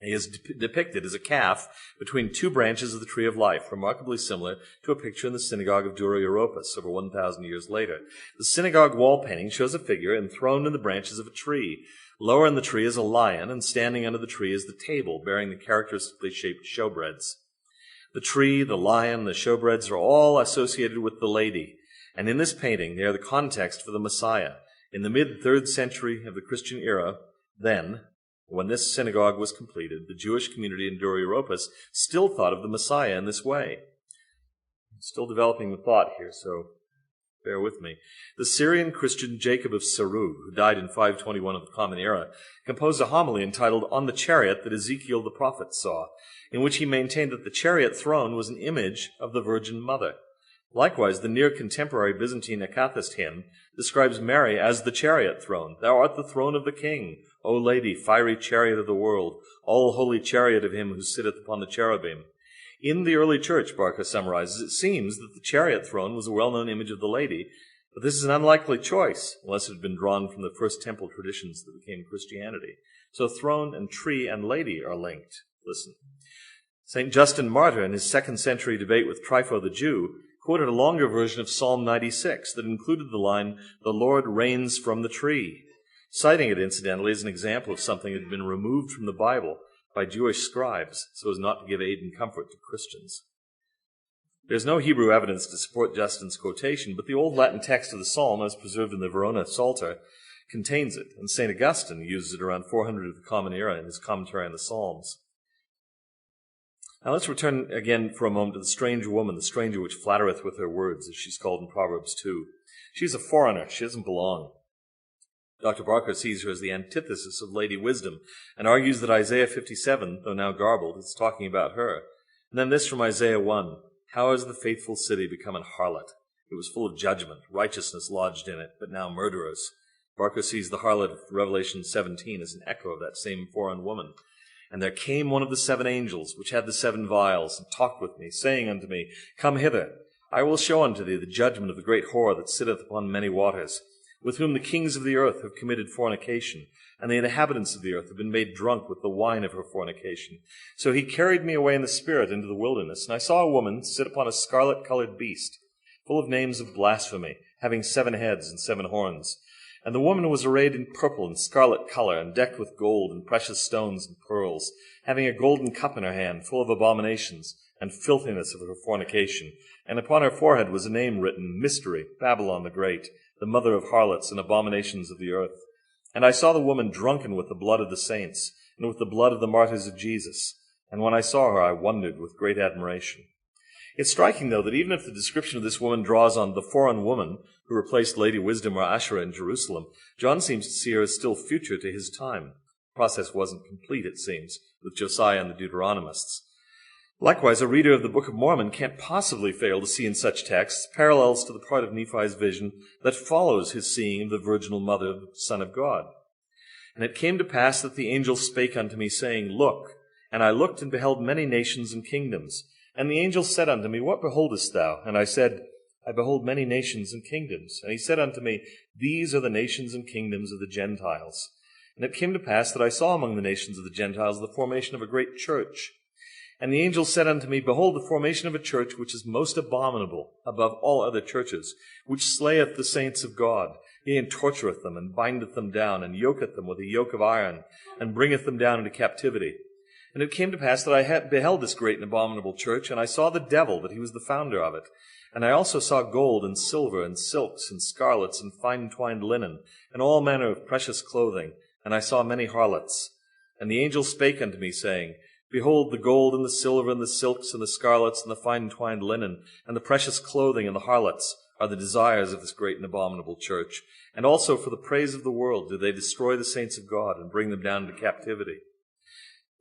is depicted as a calf between two branches of the tree of life, remarkably similar to a picture in the synagogue of Dura Europos over 1,000 years later. The synagogue wall painting shows a figure enthroned in the branches of a tree. Lower in the tree is a lion, and standing under the tree is the table, bearing the characteristically shaped showbreads. The tree, the lion, the showbreads are all associated with the lady, and in this painting they are the context for the Messiah. In the mid-3rd century of the Christian era, then, when this synagogue was completed, the Jewish community in Dura Europos still thought of the Messiah in this way. I'm still developing the thought here, so bear with me. The Syrian Christian Jacob of Sarug, who died in 521 of the Common Era, composed a homily entitled On the Chariot that Ezekiel the Prophet Saw, in which he maintained that the chariot throne was an image of the Virgin Mother. Likewise, the near-contemporary Byzantine Akathist hymn describes Mary as the chariot throne. Thou art the throne of the King, O Lady, fiery chariot of the world, all holy chariot of him who sitteth upon the cherubim. In the early church, Barker summarizes, it seems that the chariot throne was a well-known image of the lady, but this is an unlikely choice, unless it had been drawn from the first temple traditions that became Christianity. So throne and tree and lady are linked. Listen. St. Justin Martyr, in his 2nd century debate with Trypho the Jew, quoted a longer version of Psalm 96 that included the line, "The Lord reigns from the tree," citing it, incidentally, as an example of something that had been removed from the Bible by Jewish scribes so as not to give aid and comfort to Christians. There's no Hebrew evidence to support Justin's quotation, but the Old Latin text of the psalm, as preserved in the Verona Psalter, contains it, and St. Augustine uses it around 400 of the Common Era in his commentary on the Psalms. Now let's return again for a moment to the strange woman, the stranger which flattereth with her words, as she's called in Proverbs 2. She's a foreigner. She doesn't belong. Dr. Barker sees her as the antithesis of Lady Wisdom and argues that Isaiah 57, though now garbled, is talking about her. And then this from Isaiah 1. How has the faithful city become an harlot? It was full of judgment, righteousness lodged in it, but now murderers. Barker sees the harlot of Revelation 17 as an echo of that same foreign woman. And there came one of the 7 angels, which had the 7 vials, and talked with me, saying unto me, Come hither, I will show unto thee the judgment of the great whore that sitteth upon many waters, with whom the kings of the earth have committed fornication, and the inhabitants of the earth have been made drunk with the wine of her fornication. So he carried me away in the spirit into the wilderness, and I saw a woman sit upon a scarlet-colored beast, full of names of blasphemy, having 7 heads and 7 horns. And the woman was arrayed in purple and scarlet color, and decked with gold and precious stones and pearls, having a golden cup in her hand, full of abominations and filthiness of her fornication. And upon her forehead was a name written, Mystery, Babylon the Great, the mother of harlots and abominations of the earth. And I saw the woman drunken with the blood of the saints, and with the blood of the martyrs of Jesus. And when I saw her, I wondered with great admiration. It's striking, though, that even if the description of this woman draws on the foreign woman who replaced Lady Wisdom or Asherah in Jerusalem, John seems to see her as still future to his time. The process wasn't complete, it seems, with Josiah and the Deuteronomists. Likewise, a reader of the Book of Mormon can't possibly fail to see in such texts parallels to the part of Nephi's vision that follows his seeing of the virginal mother of the Son of God. And it came to pass that the angel spake unto me, saying, Look, and I looked and beheld many nations and kingdoms. And the angel said unto me, What beholdest thou? And I said, I behold many nations and kingdoms. And he said unto me, These are the nations and kingdoms of the Gentiles. And it came to pass that I saw among the nations of the Gentiles the formation of a great church. And the angel said unto me, Behold, the formation of a church which is most abominable above all other churches, which slayeth the saints of God, yea, and tortureth them, and bindeth them down, and yoketh them with a yoke of iron, and bringeth them down into captivity. And it came to pass that I beheld this great and abominable church, and I saw the devil, that he was the founder of it. And I also saw gold and silver and silks and scarlets and fine twined linen, and all manner of precious clothing. And I saw many harlots. And the angel spake unto me, saying, Behold, the gold and the silver and the silks and the scarlets and the fine twined linen and the precious clothing and the harlots are the desires of this great and abominable church. And also for the praise of the world do they destroy the saints of God and bring them down into captivity.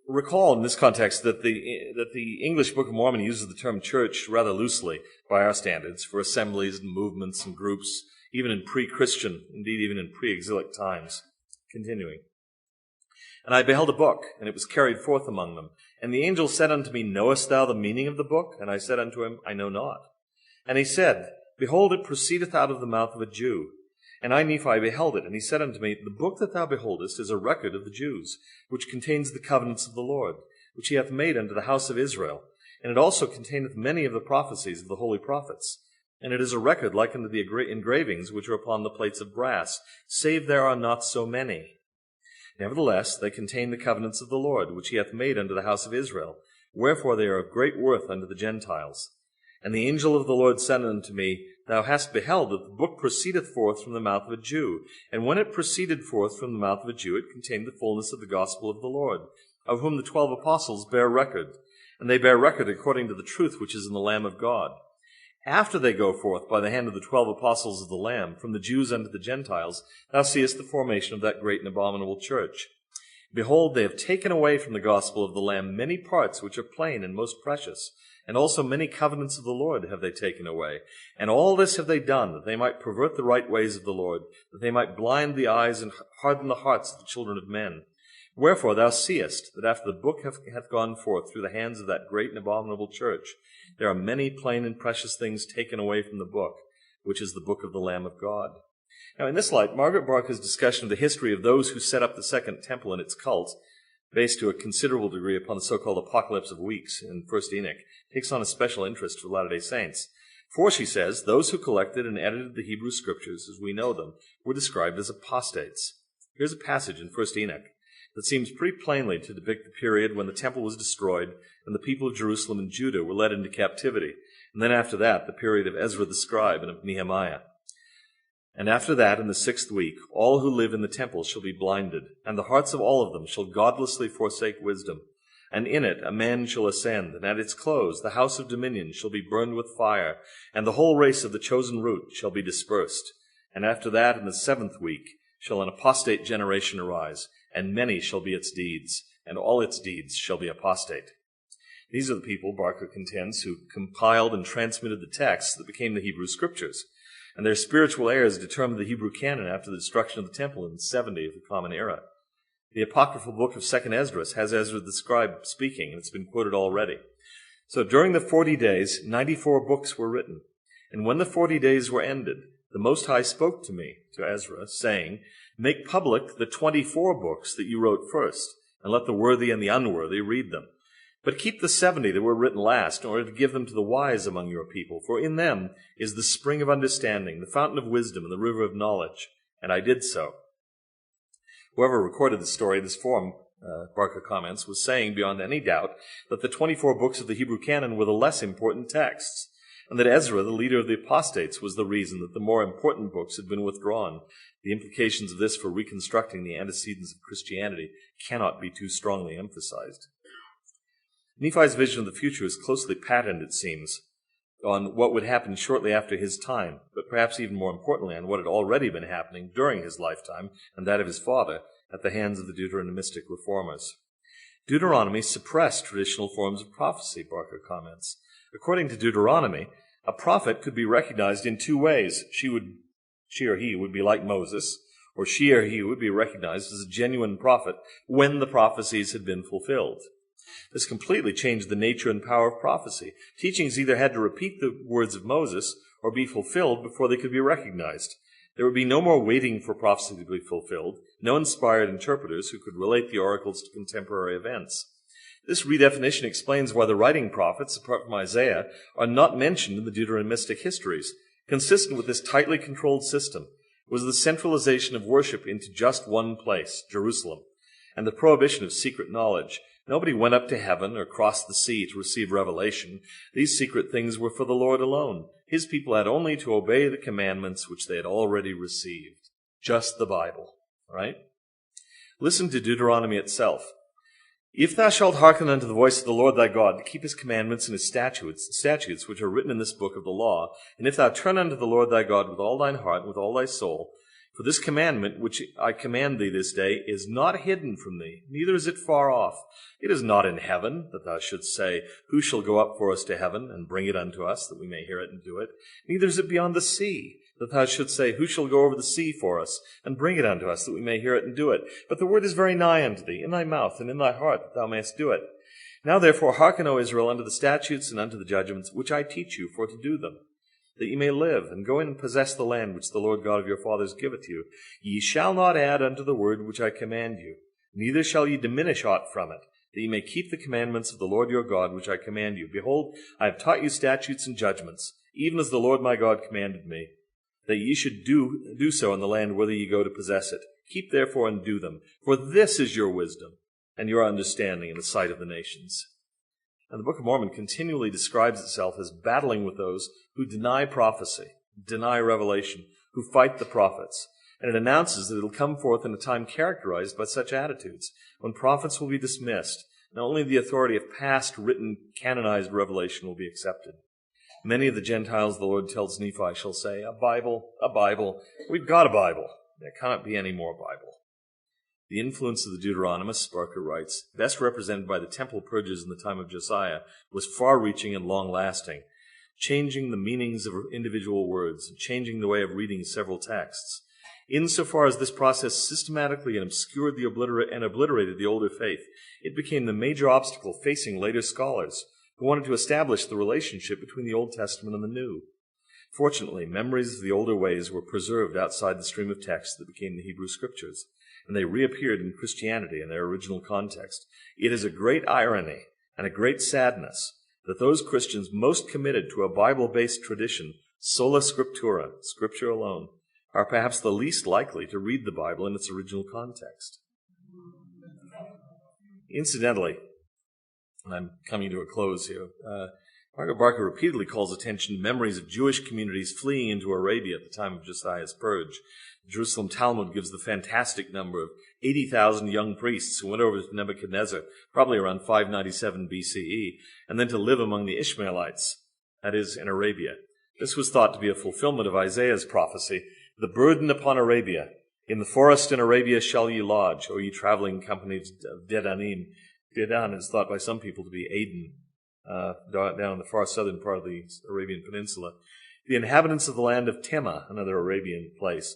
Recall in this context that the English Book of Mormon uses the term church rather loosely by our standards for assemblies and movements and groups even in pre-Christian, indeed even in pre-exilic times. Continuing. And I beheld a book, and it was carried forth among them. And the angel said unto me, Knowest thou the meaning of the book? And I said unto him, I know not. And he said, Behold, it proceedeth out of the mouth of a Jew. And I, Nephi, beheld it. And he said unto me, The book that thou beholdest is a record of the Jews, which contains the covenants of the Lord, which he hath made unto the house of Israel. And it also containeth many of the prophecies of the holy prophets. And it is a record like unto the engravings which are upon the plates of brass, save there are not so many. Nevertheless, they contain the covenants of the Lord, which he hath made unto the house of Israel. Wherefore they are of great worth unto the Gentiles. And the angel of the Lord said unto me, Thou hast beheld that the book proceedeth forth from the mouth of a Jew. And when it proceeded forth from the mouth of a Jew, it contained the fullness of the gospel of the Lord, of whom the 12 apostles bear record. And they bear record according to the truth which is in the Lamb of God. After they go forth by the hand of the 12 apostles of the Lamb, from the Jews unto the Gentiles, thou seest the formation of that great and abominable church. Behold, they have taken away from the gospel of the Lamb many parts which are plain and most precious, and also many covenants of the Lord have they taken away. And all this have they done, that they might pervert the right ways of the Lord, that they might blind the eyes and harden the hearts of the children of men. Wherefore thou seest that after the book hath gone forth through the hands of that great and abominable church, there are many plain and precious things taken away from the book, which is the book of the Lamb of God. Now in this light, Margaret Barker's discussion of the history of those who set up the Second Temple and its cult, based to a considerable degree upon the so-called Apocalypse of Weeks in 1st Enoch, takes on a special interest for Latter-day Saints. For, she says, those who collected and edited the Hebrew Scriptures, as we know them, were described as apostates. Here's a passage in 1st Enoch that seems pretty plainly to depict the period when the temple was destroyed and the people of Jerusalem and Judah were led into captivity. And then after that, the period of Ezra the scribe and of Nehemiah. And after that, in the 6th week, all who live in the temple shall be blinded, and the hearts of all of them shall godlessly forsake wisdom. And in it a man shall ascend, and at its close the house of dominion shall be burned with fire, and the whole race of the chosen root shall be dispersed. And after that, in the 7th week, shall an apostate generation arise, and many shall be its deeds, and all its deeds shall be apostate. These are the people, Barker contends, who compiled and transmitted the texts that became the Hebrew Scriptures, and their spiritual heirs determined the Hebrew canon after the destruction of the temple in 70 of the Common Era. The apocryphal book of 2nd Esdras has Ezra the scribe speaking, and it's been quoted already. So during the 40 days, 94 books were written, and when the 40 days were ended, the Most High spoke to me, to Ezra, saying, Make public the 24 books that you wrote first, and let the worthy and the unworthy read them. But keep the 70 that were written last, in order to give them to the wise among your people, for in them is the spring of understanding, the fountain of wisdom, and the river of knowledge. And I did so. Whoever recorded the story in this form, Barker comments, was saying beyond any doubt that the 24 books of the Hebrew canon were the less important texts, and that Ezra, the leader of the apostates, was the reason that the more important books had been withdrawn. The implications of this for reconstructing the antecedents of Christianity cannot be too strongly emphasized. Nephi's vision of the future is closely patterned, it seems, on what would happen shortly after his time, but perhaps even more importantly on what had already been happening during his lifetime and that of his father at the hands of the Deuteronomistic reformers. Deuteronomy suppressed traditional forms of prophecy, Barker comments. According to Deuteronomy, a prophet could be recognized in two ways. She or he would be like Moses, or she or he would be recognized as a genuine prophet when the prophecies had been fulfilled. This completely changed the nature and power of prophecy. Teachings either had to repeat the words of Moses or be fulfilled before they could be recognized. There would be no more waiting for prophecy to be fulfilled, no inspired interpreters who could relate the oracles to contemporary events. This redefinition explains why the writing prophets, apart from Isaiah, are not mentioned in the Deuteronomistic histories. Consistent with this tightly controlled system was the centralization of worship into just one place, Jerusalem, and the prohibition of secret knowledge. Nobody went up to heaven or crossed the sea to receive revelation. These secret things were for the Lord alone. His people had only to obey the commandments which they had already received. Just the Bible, right? Listen to Deuteronomy itself. If thou shalt hearken unto the voice of the Lord thy God, to keep his commandments and his statutes which are written in this book of the law, and if thou turn unto the Lord thy God with all thine heart and with all thy soul, for this commandment which I command thee this day is not hidden from thee, neither is it far off. It is not in heaven, that thou shouldst say, Who shall go up for us to heaven, and bring it unto us, that we may hear it and do it? Neither is it beyond the sea, that thou shouldst say, Who shall go over the sea for us, and bring it unto us, that we may hear it and do it? But the word is very nigh unto thee, in thy mouth and in thy heart, that thou mayest do it. Now therefore hearken, O Israel, unto the statutes and unto the judgments, which I teach you, for to do them, that ye may live, and go in and possess the land which the Lord God of your fathers giveth you. Ye shall not add unto the word which I command you, neither shall ye diminish aught from it, that ye may keep the commandments of the Lord your God, which I command you. Behold, I have taught you statutes and judgments, even as the Lord my God commanded me, that ye should do so in the land whither ye go to possess it. Keep therefore and do them, for this is your wisdom and your understanding in the sight of the nations. And the Book of Mormon continually describes itself as battling with those who deny prophecy, deny revelation, who fight the prophets. And it announces that it will come forth in a time characterized by such attitudes, when prophets will be dismissed, and only the authority of past written, canonized revelation will be accepted. Many of the Gentiles, the Lord tells Nephi, shall say, a Bible. We've got a Bible. There cannot be any more Bible. The influence of the Deuteronomists, Barker writes, best represented by the temple purges in the time of Josiah, was far-reaching and long-lasting, changing the meanings of individual words, and changing the way of reading several texts. Insofar as this process systematically obscured and obliterated the older faith, it became the major obstacle facing later scholars who wanted to establish the relationship between the Old Testament and the New. Fortunately, memories of the older ways were preserved outside the stream of text that became the Hebrew Scriptures, and they reappeared in Christianity in their original context. It is a great irony and a great sadness that those Christians most committed to a Bible-based tradition, sola scriptura, Scripture alone, are perhaps the least likely to read the Bible in its original context. Incidentally, and I'm coming to a close here, Margaret Barker repeatedly calls attention to memories of Jewish communities fleeing into Arabia at the time of Josiah's purge. The Jerusalem Talmud gives the fantastic number of 80,000 young priests who went over to Nebuchadnezzar, probably around 597 BCE, and then to live among the Ishmaelites, that is, in Arabia. This was thought to be a fulfillment of Isaiah's prophecy, the burden upon Arabia. In the forest in Arabia shall ye lodge, O ye traveling companies of Dedanim. Dedan is thought by some people to be Aden, down in the far southern part of the Arabian Peninsula. The inhabitants of the land of Tema, another Arabian place,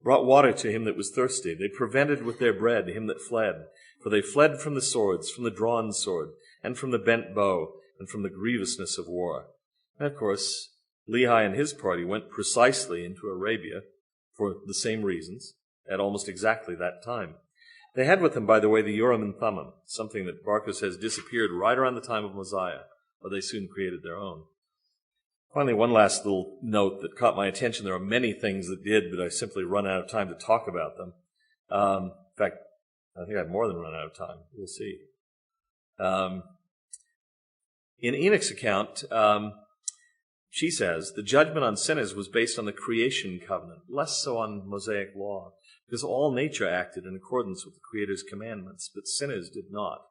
brought water to him that was thirsty. They prevented with their bread him that fled. For they fled from the swords, from the drawn sword, and from the bent bow, and from the grievousness of war. And of course, Lehi and his party went precisely into Arabia for the same reasons at almost exactly that time. They had with them, by the way, the Urim and Thummim, something that Barker says disappeared right around the time of Mosiah, but they soon created their own. Finally, one last little note that caught my attention. There are many things that did, but I simply run out of time to talk about them. In fact, I think I've more than run out of time. We'll see. In Enoch's account, she says, the judgment on sinners was based on the creation covenant, less so on Mosaic law, because all nature acted in accordance with the Creator's commandments, but sinners did not.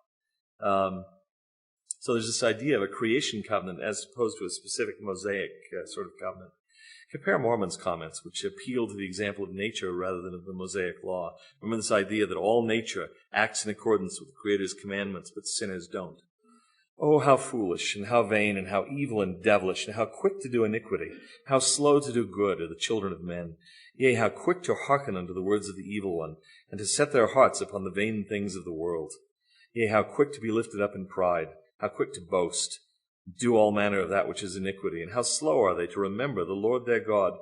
So there's this idea of a creation covenant as opposed to a specific Mosaic sort of covenant. Compare Mormon's comments, which appeal to the example of nature rather than of the Mosaic law. Remember this idea that all nature acts in accordance with the Creator's commandments, but sinners don't. Oh, how foolish, and how vain, and how evil and devilish, and how quick to do iniquity, how slow to do good are the children of men. Yea, how quick to hearken unto the words of the evil one, and to set their hearts upon the vain things of the world. Yea, how quick to be lifted up in pride, how quick to boast, do all manner of that which is iniquity, and how slow are they to remember the Lord their God,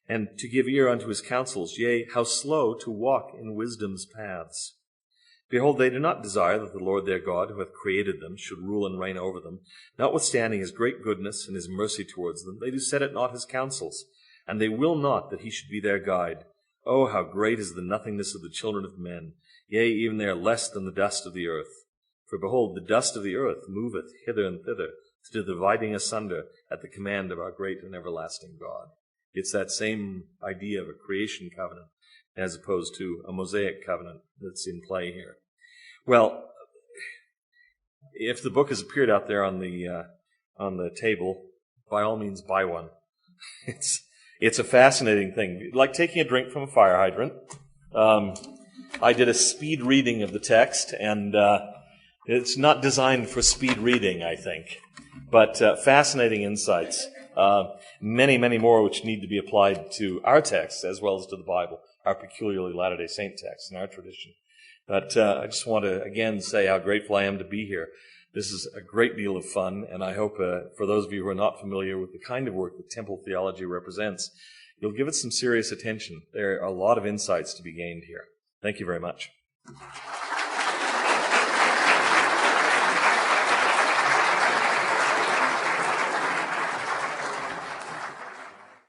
and to give ear unto his counsels, yea, how slow to walk in wisdom's paths. Behold, they do not desire that the Lord their God, who hath created them, should rule and reign over them. Notwithstanding his great goodness and his mercy towards them, they do set at naught his counsels, and they will not that he should be their guide. Oh, how great is the nothingness of the children of men! Yea, even they are less than the dust of the earth. For behold, the dust of the earth moveth hither and thither, to the dividing asunder at the command of our great and everlasting God. It's that same idea of a creation covenant as opposed to a Mosaic covenant that's in play here. Well, if the book has appeared out there on the table, by all means buy one. It's a fascinating thing, like taking a drink from a fire hydrant. I did a speed reading of the text, and it's not designed for speed reading, I think, but fascinating insights. Many, many more which need to be applied to our texts as well as to the Bible, our peculiarly Latter-day Saint texts in our tradition. But I just want to again say how grateful I am to be here. This is a great deal of fun, and I hope for those of you who are not familiar with the kind of work that temple theology represents, you'll give it some serious attention. There are a lot of insights to be gained here. Thank you very much.